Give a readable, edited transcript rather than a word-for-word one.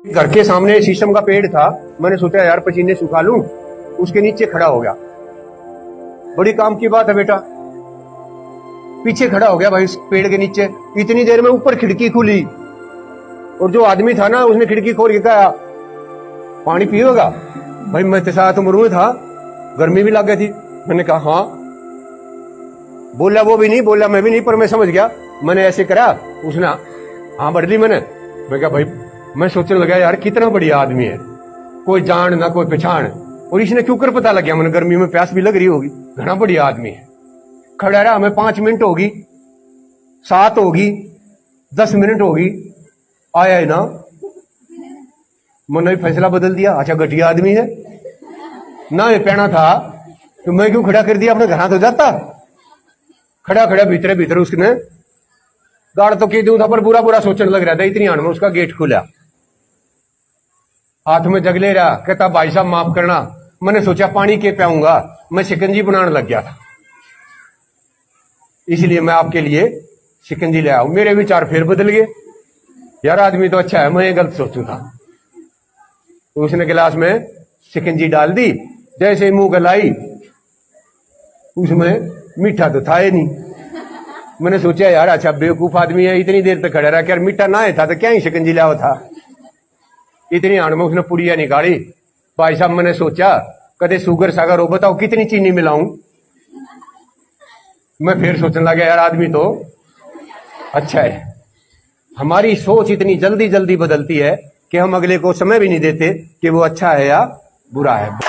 घर के सामने शीशम का पेड़ था, मैंने सोचा यार पसीने सुखा लूं, उसके नीचे खड़ा हो गया। बड़ी काम की बात है बेटा, पीछे खड़ा हो गया भाई उस पेड़ के नीचे। इतनी देर में ऊपर खिड़की खुली और जो आदमी था ना उसने खिड़की खोल के कहा पानी पिएगा। भाई मैं तो साथ उम्र में था, गर्मी भी लग गई थी। मैंने कहा हाँ। बोला वो भी नहीं, बोला मैं भी नहीं, पर मैं समझ गया। मैंने ऐसे करा, उसने हाँ बढ़ ली। मैं कहा भाई, मैं सोचने लगा यार कितना बढ़िया आदमी है, कोई जान ना कोई पहचान, और इसने क्यों कर पता लग गया। मैंने गर्मी में प्यास भी लग रही होगी, घना बढ़िया आदमी है। खड़ा रहा, हमें 5 मिनट होगी, 7 होगी, 10 मिनट होगी, आया ही ना। मैंने फैसला बदल दिया, अच्छा घटिया आदमी है ना, ये पहना था तो मैं क्यों खड़ा कर दिया, अपने घर तो जाता। खड़ा खड़ा भीतर भीतर उसने गाड़ तो की दूं था, पर बुरा बुरा सोचने लग रहा था। इतनी हाण में उसका गेट खुला, हाथ में जग ले रहा, कहता भाई साहब माफ करना। मैंने सोचा पानी के पियाऊंगा, मैं शिकंजी बनाने लग गया था, इसलिए मैं आपके लिए शिकंजी ले आऊं। मेरे विचार फिर बदल गए, यार आदमी तो अच्छा है, मैं ये गलत सोचू था। तो उसने गिलास में शिकंजी डाल दी, जैसे मुंह गलाई उसमें मीठा तो था ही नहीं। मैंने सोचा यार अच्छा बेवकूफ आदमी है, इतनी देर तक खड़ा रहा, क्या मीठा ना था तो क्या ही शिकंजी लाया था। इतनी हाण में उसने पुड़िया निकाली। भाई साहब मैंने सोचा कदे शुगर सागर हो, बताओ कितनी चीनी मिलाऊं। मैं फिर सोचने लगा यार आदमी तो अच्छा है। हमारी सोच इतनी जल्दी जल्दी बदलती है कि हम अगले को समय भी नहीं देते कि वो अच्छा है या बुरा है।